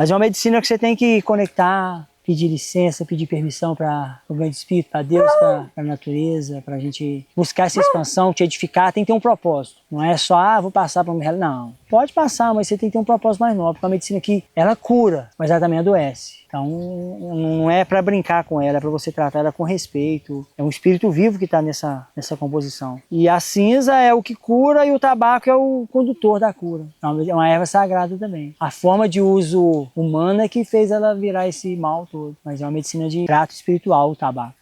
Mas é uma medicina que você tem que conectar, pedir licença, pedir permissão para o grande espírito, para Deus, para a natureza, para a gente buscar essa expansão, te edificar, tem que ter um propósito. Não é só, vou passar para uma... Não, pode passar, mas você tem que ter um propósito mais nobre, porque a medicina aqui, ela cura, mas ela também adoece. Então, não é para brincar com ela, é para você tratar ela com respeito. É um espírito vivo que está nessa composição. E a cinza é o que cura e o tabaco é o condutor da cura. É uma erva sagrada também. A forma de uso humana é que fez ela virar esse mal todo. Mas é uma medicina de trato espiritual, o tabaco.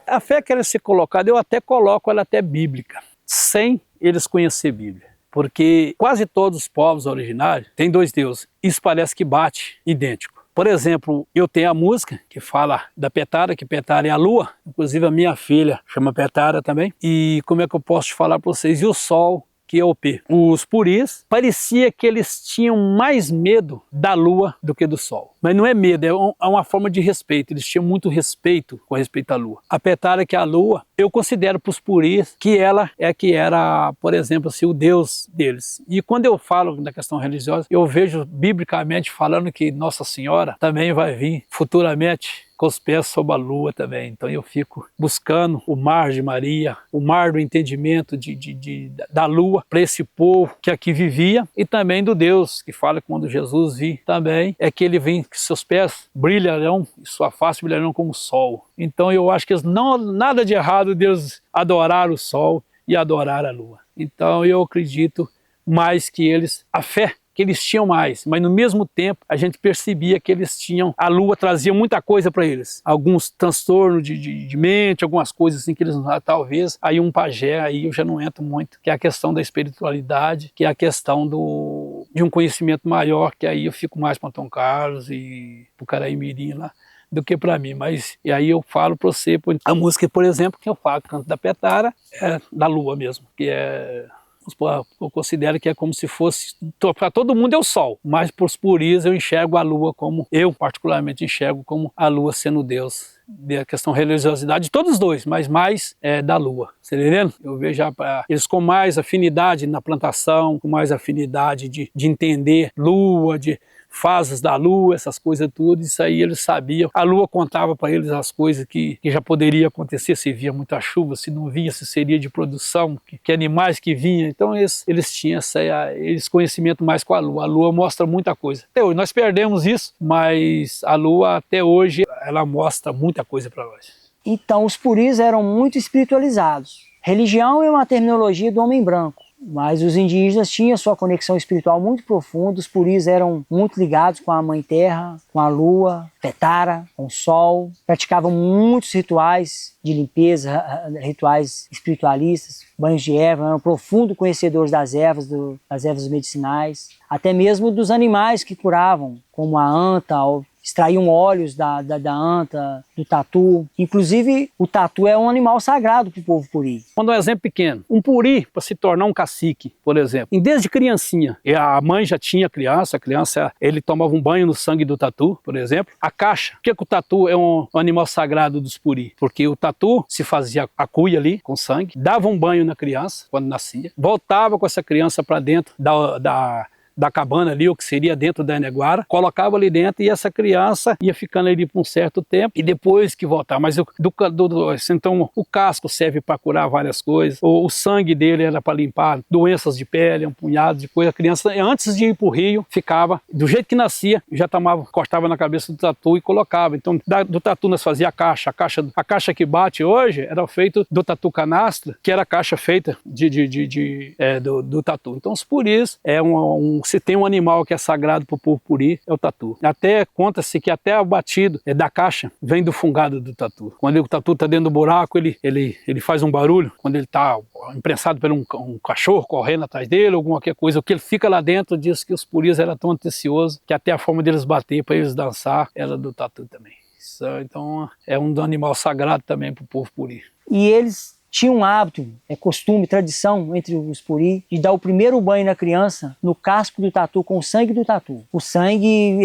A fé que ela ser colocada, eu até coloco ela até bíblica, sem eles conhecer Bíblia. Porque quase todos os povos originários têm dois deuses. Isso parece que bate idêntico. Por exemplo, eu tenho a música que fala da Petara, que Petara é a lua. Inclusive a minha filha chama Petara também. E como é que eu posso te falar para vocês? E o sol, que é o P. Os puris, parecia que eles tinham mais medo da lua do que do sol. Mas não é medo, é uma forma de respeito. Eles tinham muito respeito com respeito à lua. A Petara, que é a lua, eu considero para os puris que ela é que era, por exemplo, assim, o deus deles. E quando eu falo da questão religiosa, eu vejo biblicamente falando que Nossa Senhora também vai vir futuramente com os pés sob a lua também. Então eu fico buscando o mar de Maria, o mar do entendimento da lua para esse povo que aqui vivia, e também do Deus, que fala que quando Jesus vir também, é que ele vem, que seus pés brilharão e sua face brilharão como o sol. Então eu acho que não nada de errado Deus adorar o sol e adorar a lua. Então eu acredito mais que eles, a fé que eles tinham mais, mas no mesmo tempo a gente percebia que eles tinham, a lua trazia muita coisa para eles, alguns transtornos de mente, algumas coisas assim que eles, talvez, aí um pajé, aí eu já não entro muito, que é a questão da espiritualidade, que é a questão de um conhecimento maior, que aí eu fico mais para Antônio Carlos e para o Caraimirim lá, do que para mim, mas e aí eu falo para você, a música, por exemplo, que eu falo, Canto da Petara, é da lua mesmo, que é... Eu considero que é como se fosse, para todo mundo é o sol, mas para os puris eu enxergo a lua como, eu particularmente enxergo como a lua sendo Deus. Da questão religiosidade de todos os dois, mas mais da lua, você tá entendendo? Eu vejo eles com mais afinidade na plantação, com mais afinidade de entender lua, de fases da lua, essas coisas tudo, isso aí eles sabiam. A lua contava para eles as coisas que já poderia acontecer, se via muita chuva, se não via, se seria de produção, que animais que vinham. Então eles tinham esse conhecimento mais com a lua. A lua mostra muita coisa. Até hoje nós perdemos isso, mas a lua até hoje ela mostra muita coisa para nós. Então os puris eram muito espiritualizados. Religião é uma terminologia do homem branco. Mas os indígenas tinham sua conexão espiritual muito profunda, os puris eram muito ligados com a Mãe Terra, com a Lua, Petara, com o Sol, praticavam muitos rituais de limpeza, rituais espiritualistas, banhos de erva, eram profundos conhecedores das ervas medicinais, até mesmo dos animais que curavam, como a anta, extraíam óleos da anta, do tatu. Inclusive, o tatu é um animal sagrado para o povo puri. Vou dar um exemplo pequeno. Um puri, para se tornar um cacique, por exemplo, desde criancinha, a mãe já tinha criança, ele tomava um banho no sangue do tatu, por exemplo. A caixa, por que o tatu é um animal sagrado dos puri? Porque o tatu se fazia a cuia ali, com sangue, dava um banho na criança, quando nascia, voltava com essa criança para dentro da cabana ali, o que seria dentro da Eneguara, colocava ali dentro e essa criança ia ficando ali por um certo tempo e depois que voltava. Mas então o casco serve para curar várias coisas, o sangue dele era para limpar doenças de pele, um punhado de coisa. A criança, antes de ir para o rio, ficava do jeito que nascia, já cortava na cabeça do tatu e colocava. Então do tatu nós fazia a caixa que bate hoje era feito do tatu canastra, que era a caixa feita do tatu. Então os puris se tem um animal que é sagrado para o povo puri, é o tatu. Até conta-se que até o batido da caixa vem do fungado do tatu. Quando o tatu está dentro do buraco, ele faz um barulho. Quando ele está imprensado por um cachorro correndo atrás dele, alguma coisa, o que ele fica lá dentro diz que os puris eram tão atenciosos que até a forma deles bater para eles dançar era do tatu também. Então é um animal sagrado também para o povo puri. E eles tinham um hábito, costume, tradição entre os puri, de dar o primeiro banho na criança no casco do tatu, com o sangue do tatu. O sangue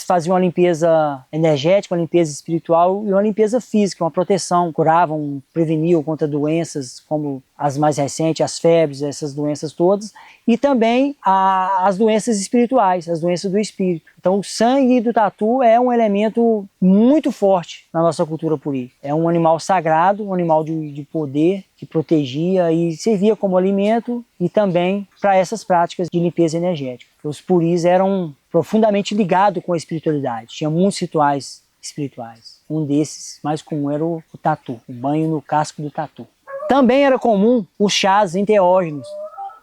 fazia uma limpeza energética, uma limpeza espiritual e uma limpeza física, uma proteção. Curavam, preveniam contra doenças como as mais recentes, as febres, essas doenças todas, e também as doenças espirituais, as doenças do espírito. Então o sangue do tatu é um elemento muito forte na nossa cultura puri. É um animal sagrado, um animal de poder, que protegia e servia como alimento e também para essas práticas de limpeza energética. Os puris eram profundamente ligados com a espiritualidade, tinha muitos rituais espirituais. Um desses, mais comum, era o tatu, o banho no casco do tatu. Também era comum os chás enteógenos,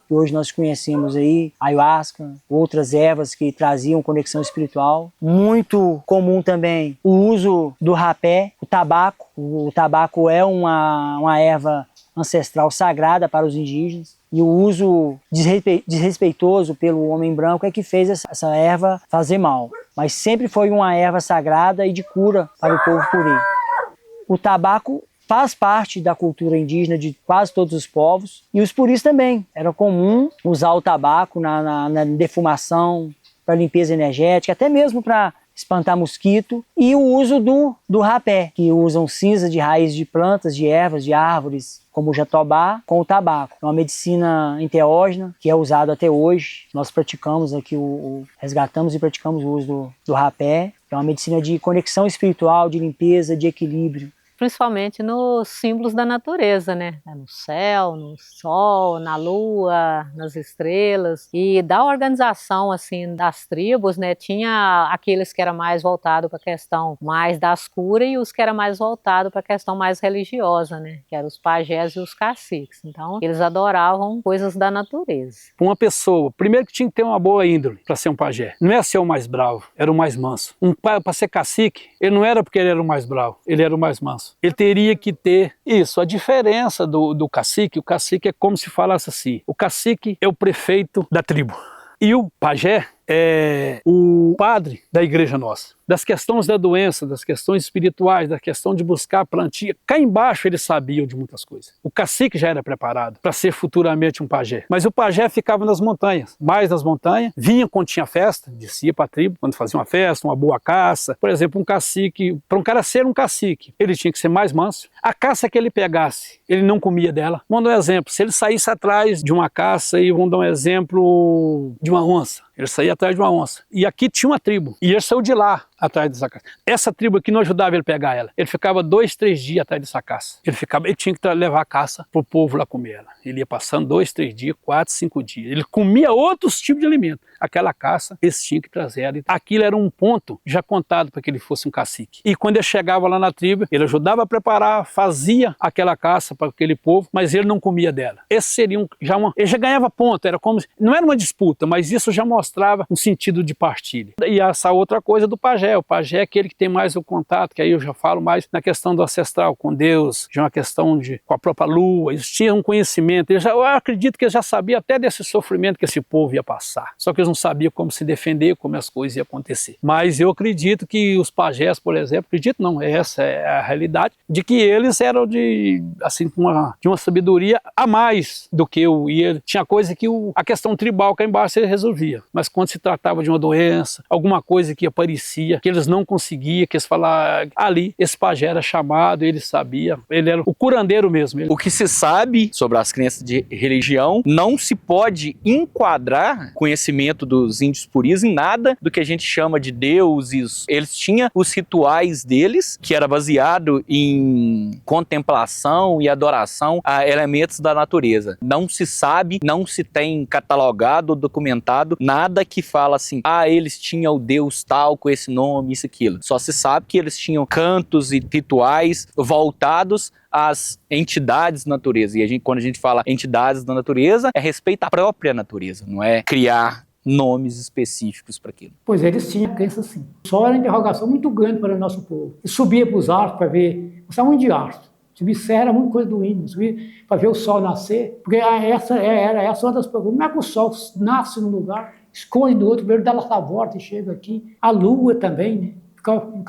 que hoje nós conhecemos aí, ayahuasca, outras ervas que traziam conexão espiritual. Muito comum também o uso do rapé, o tabaco. O tabaco é uma erva ancestral sagrada para os indígenas. E o uso desrespeitoso pelo homem branco é que fez essa erva fazer mal. Mas sempre foi uma erva sagrada e de cura para o povo puri. O tabaco faz parte da cultura indígena de quase todos os povos, e os puris também. Era comum usar o tabaco na defumação, para limpeza energética, até mesmo para espantar mosquito, e o uso do rapé, que usam cinza de raiz de plantas, de ervas, de árvores, como o jatobá, com o tabaco. É uma medicina enteógena que é usada até hoje. Nós praticamos aqui, resgatamos e praticamos o uso do rapé, que é uma medicina de conexão espiritual, de limpeza, de equilíbrio. Principalmente nos símbolos da natureza, né? No céu, no sol, na lua, nas estrelas. E da organização, assim, das tribos, né? Tinha aqueles que eram mais voltados para a questão mais das curas e os que eram mais voltados para a questão mais religiosa, né? Que eram os pajés e os caciques. Então, eles adoravam coisas da natureza. Uma pessoa, primeiro que tinha que ter uma boa índole para ser um pajé. Não é ser o mais bravo, era o mais manso. Para ser cacique, ele não era porque ele era o mais bravo, ele era o mais manso. Ele teria que ter isso, a diferença do cacique. O cacique é como se falasse assim, o cacique é o prefeito da tribo e o pajé é o padre da igreja nossa. Das questões da doença, das questões espirituais, da questão de buscar a plantia. Cá embaixo eles sabiam de muitas coisas. O cacique já era preparado para ser futuramente um pajé. Mas o pajé ficava nas montanhas, mais nas montanhas, vinha quando tinha festa, descia para a tribo, quando fazia uma festa, uma boa caça. Por exemplo, um cacique, para um cara ser um cacique, ele tinha que ser mais manso. A caça que ele pegasse, ele não comia dela. Vamos dar um exemplo, se ele saísse atrás de uma caça, e vamos dar um exemplo de uma onça, ele saía atrás de uma onça. E aqui tinha uma tribo. E ele saiu de lá, atrás dessa caça. Essa tribo aqui não ajudava ele a pegar ela. Ele ficava 2, 3 dias atrás dessa caça. Ele tinha que levar a caça para o povo lá comer ela. Ele ia passando 2, 3 dias, 4, 5 dias. Ele comia outros tipos de alimento. Aquela caça, eles tinham que trazer ela. Aquilo era um ponto já contado para que ele fosse um cacique. E quando ele chegava lá na tribo, ele ajudava a preparar, fazia aquela caça para aquele povo, mas ele não comia dela. Esse seria ele já ganhava ponto, era como, não era uma disputa, mas isso já mostrava um sentido de partilha. E essa outra coisa do pajé, o pajé é aquele que tem mais o contato, que aí eu já falo mais na questão do ancestral com Deus, de uma questão com a própria lua, eles tinham um conhecimento, eu acredito que eles já sabiam até desse sofrimento que esse povo ia passar, só que eles não sabiam como se defender, como as coisas iam acontecer. Mas eu acredito que os pajés, por exemplo, acredito não, essa é a realidade, de que eles eram de uma sabedoria a mais do que eu ia. Tinha coisa que a questão tribal cá embaixo ele resolvia, mas quando se tratava de uma doença, alguma coisa que aparecia, que eles não conseguiam, que eles falavam, ali, esse pajé era chamado, ele sabia, ele era o curandeiro mesmo. O que se sabe sobre as crenças de religião não se pode enquadrar conhecimento dos índios puris em nada do que a gente chama de deuses. Eles tinham os rituais deles, que era baseado em contemplação e adoração a elementos da natureza. Não se sabe, não se tem catalogado ou documentado nada que fala assim, eles tinham o deus tal com esse nome, isso, aquilo. Só se sabe que eles tinham cantos e rituais voltados às entidades da natureza. E quando a gente fala entidades da natureza, é respeito à própria natureza, não é criar nomes específicos para aquilo. Pois é, eles tinham crença assim. O sol era uma interrogação muito grande para o nosso povo. E subia para os astros para ver, gostava muito de astros. Subir serra era muita coisa do índio, subir para ver o sol nascer, porque essa era uma das perguntas. Como é que o sol nasce num lugar, esconde do outro, primeiro dá essa volta e chega aqui. A lua também, né? ficavam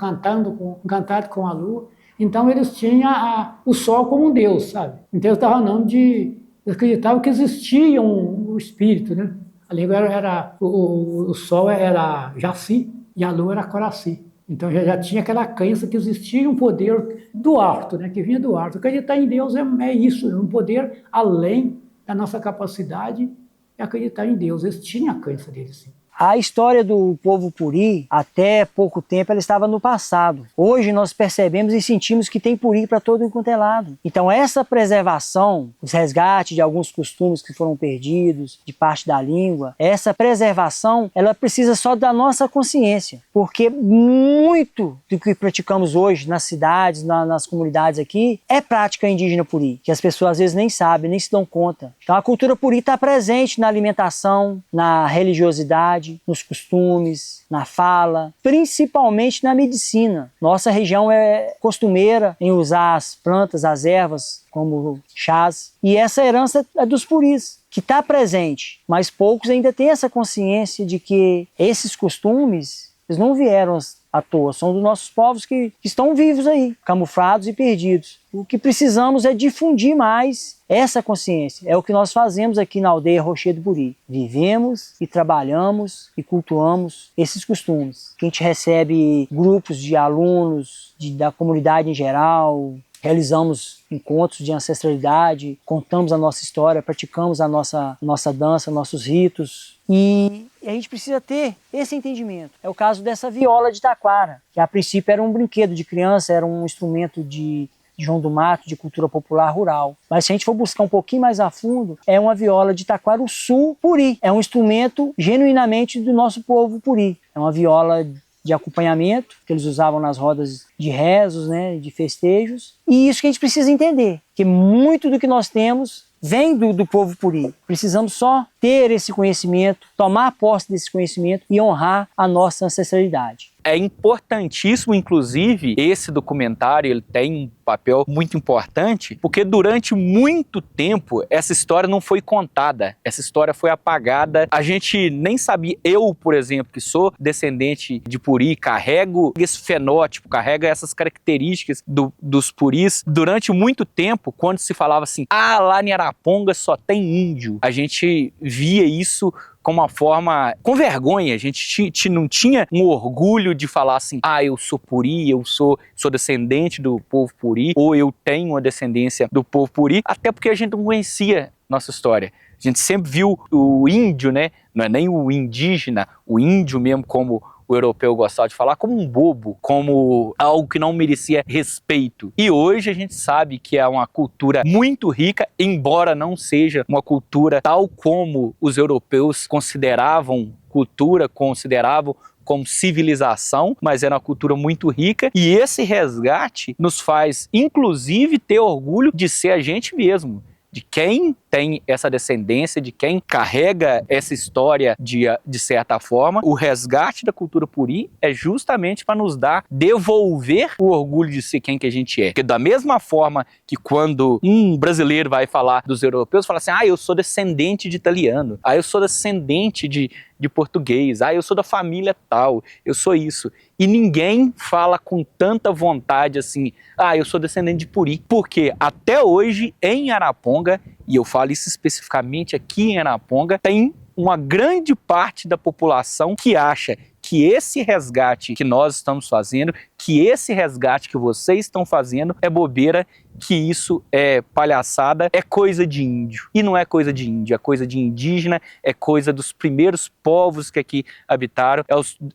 encantados com a lua. Então eles tinham o sol como um deus, sabe? Então eles davam o nome de... Eles acreditavam que existia um espírito, né? A língua o sol era Jaci e a lua era Coraci. Então já tinha aquela crença que existia um poder do alto, né? Que vinha do alto. Acreditar em Deus é isso, é um poder além da nossa capacidade de acreditar em Deus. Eles tinham a crença deles, sim. A história do povo Puri, até pouco tempo, ela estava no passado. Hoje nós percebemos e sentimos que tem Puri para todo enquanto é lado. Então essa preservação, os resgates de alguns costumes que foram perdidos, de parte da língua, essa preservação, ela precisa só da nossa consciência. Porque muito do que praticamos hoje nas cidades, nas comunidades aqui, é prática indígena Puri, que as pessoas às vezes nem sabem, nem se dão conta. Então a cultura Puri está presente na alimentação, na religiosidade, nos costumes, na fala, principalmente na medicina. Nossa região é costumeira em usar as plantas, as ervas, como chás. E essa herança é dos Puris, que está presente, mas poucos ainda têm essa consciência de que esses costumes, eles não vieram à toa, são dos nossos povos que estão vivos aí, camuflados e perdidos. O que precisamos é difundir mais essa consciência. É o que nós fazemos aqui na aldeia Rochedo Puri. Vivemos e trabalhamos e cultuamos esses costumes. Que a gente recebe grupos de alunos da comunidade em geral, realizamos encontros de ancestralidade, contamos a nossa história, praticamos a nossa dança, nossos ritos. E a gente precisa ter esse entendimento. É o caso dessa viola de taquara, que a princípio era um brinquedo de criança, era um instrumento de João do Mato, de cultura popular rural. Mas se a gente for buscar um pouquinho mais a fundo, é uma viola de Taquarussu Puri. É um instrumento genuinamente do nosso povo Puri. É uma viola de acompanhamento que eles usavam nas rodas de rezos, né, de festejos. E isso que a gente precisa entender, que muito do que nós temos vem do povo Puri. Precisamos só ter esse conhecimento, tomar posse desse conhecimento e honrar a nossa ancestralidade. É importantíssimo, inclusive, esse documentário, ele tem um papel muito importante, porque durante muito tempo essa história não foi contada, essa história foi apagada. A gente nem sabia, eu, por exemplo, que sou descendente de Puri, carrego esse fenótipo, carrego essas características dos Puris. Durante muito tempo, quando se falava assim, lá em Araponga só tem índio, a gente via isso como uma forma, com vergonha, a gente não tinha um orgulho de falar assim, eu sou Puri, eu sou descendente do povo Puri, ou eu tenho uma descendência do povo Puri, até porque a gente não conhecia nossa história. A gente sempre viu o índio, né? Não é nem o indígena, o índio mesmo, como o europeu gostava de falar, como um bobo, como algo que não merecia respeito. E hoje a gente sabe que é uma cultura muito rica, embora não seja uma cultura tal como os europeus consideravam cultura, consideravam como civilização, mas era uma cultura muito rica, e esse resgate nos faz, inclusive, ter orgulho de ser a gente mesmo, de quem tem essa descendência, de quem carrega essa história de certa forma. O resgate da cultura Puri é justamente para nos devolver o orgulho de ser quem que a gente é. Porque da mesma forma que quando um brasileiro vai falar dos europeus, fala assim, eu sou descendente de italiano, eu sou descendente de português, eu sou da família tal, eu sou isso. E ninguém fala com tanta vontade assim, eu sou descendente de Puri. Porque até hoje, em Araponga, e eu falo isso especificamente aqui em Araponga, tem uma grande parte da população que acha que esse resgate que nós estamos fazendo, que esse resgate que vocês estão fazendo é bobeira, que isso é palhaçada, é coisa de índio. E não é coisa de índio, é coisa de indígena, é coisa dos primeiros povos que aqui habitaram,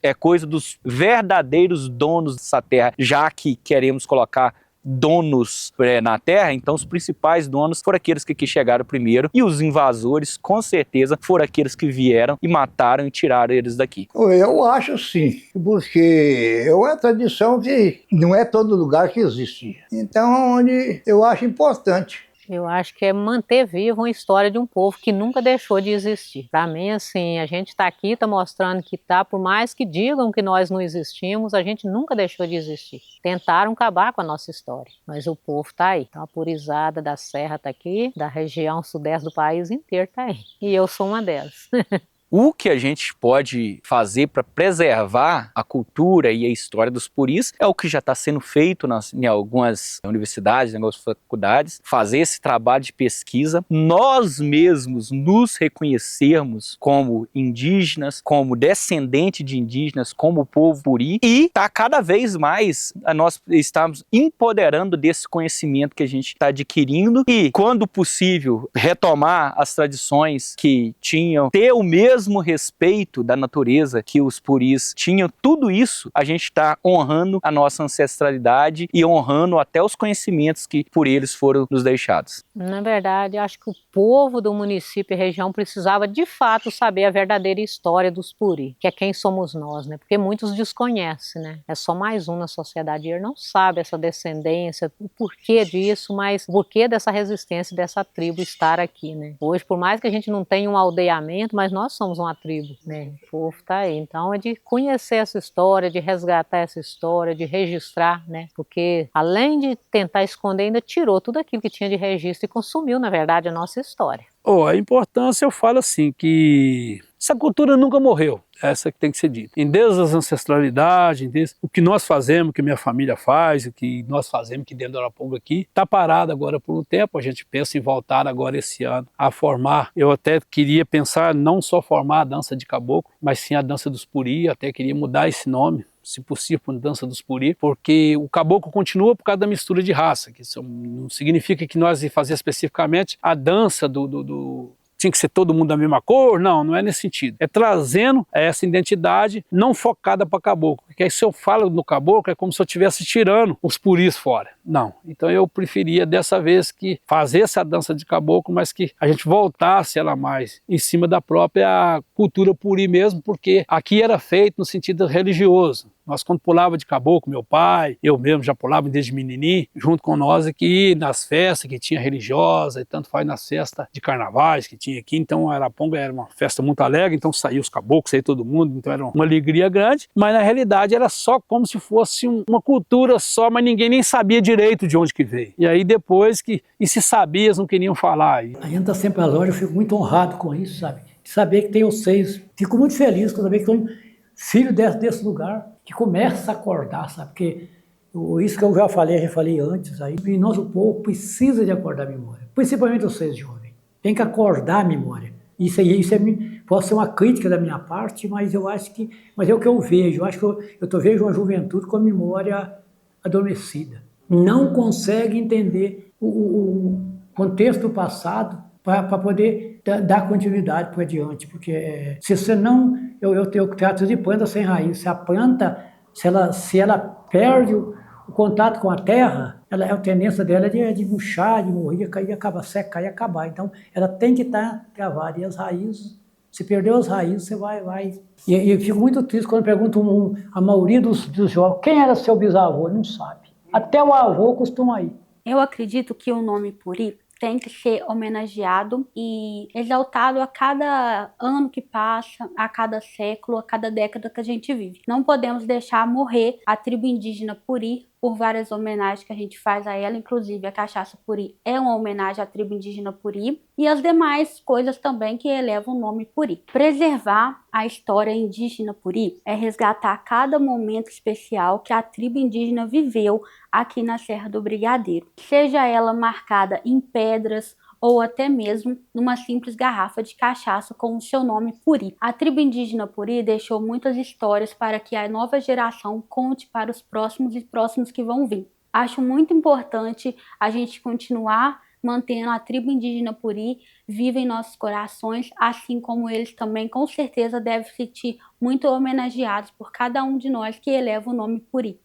é coisa dos verdadeiros donos dessa terra, já que queremos colocar donos na terra, então os principais donos foram aqueles que aqui chegaram primeiro, e os invasores, com certeza, foram aqueles que vieram e mataram e tiraram eles daqui. Eu acho sim, porque é uma tradição que não é todo lugar que existe. Então, eu acho importante. Eu acho que é manter viva uma história de um povo que nunca deixou de existir. Para mim, assim, a gente está aqui, está mostrando que está, por mais que digam que nós não existimos, a gente nunca deixou de existir. Tentaram acabar com a nossa história, mas o povo está aí. Então a Purizada da Serra está aqui, da região sudeste do país inteiro está aí. E eu sou uma delas. O que a gente pode fazer para preservar a cultura e a história dos puris é o que já está sendo feito em algumas universidades, em algumas faculdades, fazer esse trabalho de pesquisa, nós mesmos nos reconhecermos como indígenas, como descendente de indígenas, como povo puri, e tá cada vez mais nós estamos empoderando desse conhecimento que a gente está adquirindo e, quando possível, retomar as tradições que tinham, ter o mesmo respeito da natureza que os puris tinham. Tudo isso a gente está honrando a nossa ancestralidade e honrando até os conhecimentos que por eles foram nos deixados. Na verdade, acho que o povo do município e região precisava de fato saber a verdadeira história dos puri, que é quem somos nós, né? Porque muitos desconhecem, né? É só mais um na sociedade e ele não sabe essa descendência, o porquê disso, mas o porquê dessa resistência dessa tribo estar aqui, né? Hoje, por mais que a gente não tenha um aldeamento, mas nós somos uma tribo, né? O povo está aí. Então é de conhecer essa história, de resgatar essa história, de registrar, né? Porque além de tentar esconder, ainda tirou tudo aquilo que tinha de registro e consumiu, na verdade, a nossa história. A importância, eu falo assim, que essa cultura nunca morreu, essa que tem que ser dita. Desde as ancestralidades, desde o que nós fazemos, o que minha família faz, o que nós fazemos aqui dentro do Araponga aqui, está parado agora por um tempo, a gente pensa em voltar agora esse ano a formar. Eu até queria pensar não só formar a dança de caboclo, mas sim a dança dos puri, até queria mudar esse nome, se possível, para dança dos puri, porque o caboclo continua por causa da mistura de raça, que isso não significa que nós ia fazer especificamente a dança tinha que ser todo mundo da mesma cor, não é nesse sentido. É trazendo essa identidade não focada para caboclo, porque aí se eu falo no caboclo é como se eu estivesse tirando os puris fora. Não, então eu preferia dessa vez que fazer essa dança de caboclo, mas que a gente voltasse ela mais em cima da própria cultura puri mesmo, porque aqui era feito no sentido religioso. Nós, quando pulava de caboclo, meu pai, eu mesmo já pulava desde menininho, junto com nós aqui nas festas que tinha religiosa, e tanto faz nas festas de carnavais que tinha aqui. Então a Araponga era uma festa muito alegre, então saía os caboclos, saía todo mundo, então era uma alegria grande, mas na realidade era só como se fosse uma cultura só, mas ninguém nem sabia direito de onde que veio. E aí depois e se sabia, eles não queriam falar. A gente está sempre às horas, eu fico muito honrado com isso, sabe? De saber que tem vocês, fico muito feliz com saber que são filho desse lugar, que começa a acordar, sabe? Porque isso que eu já falei antes, aí, e nosso povo precisa de acordar a memória, principalmente vocês jovens, tem que acordar a memória. Isso pode ser uma crítica da minha parte, mas eu acho que, mas é o que eu vejo, eu acho que eu vejo uma juventude com a memória adormecida, não consegue entender o contexto do passado para poder dar continuidade para adiante, porque se você não, eu trato de planta sem raiz, se a planta, se ela perde o contato com a terra, a tendência dela é de murchar, de morrer, cair, acabar, secar e acabar. Então, ela tem que estar travada. E as raízes, se perdeu as raízes, você vai. E eu fico muito triste quando pergunto a maioria dos jovens, quem era seu bisavô? Não sabe. Até o avô costuma ir. Eu acredito que o nome Puri tem que ser homenageado e exaltado a cada ano que passa, a cada século, a cada década que a gente vive. Não podemos deixar morrer a tribo indígena Puri por várias homenagens que a gente faz a ela, inclusive a cachaça Puri é uma homenagem à tribo indígena Puri e as demais coisas também que elevam o nome Puri. Preservar a história indígena Puri é resgatar cada momento especial que a tribo indígena viveu aqui na Serra do Brigadeiro, seja ela marcada em pedras ou até mesmo numa simples garrafa de cachaça com o seu nome Puri. A tribo indígena Puri deixou muitas histórias para que a nova geração conte para os próximos e próximos que vão vir. Acho muito importante a gente continuar mantendo a tribo indígena Puri viva em nossos corações, assim como eles também com certeza devem se sentir muito homenageados por cada um de nós que eleva o nome Puri.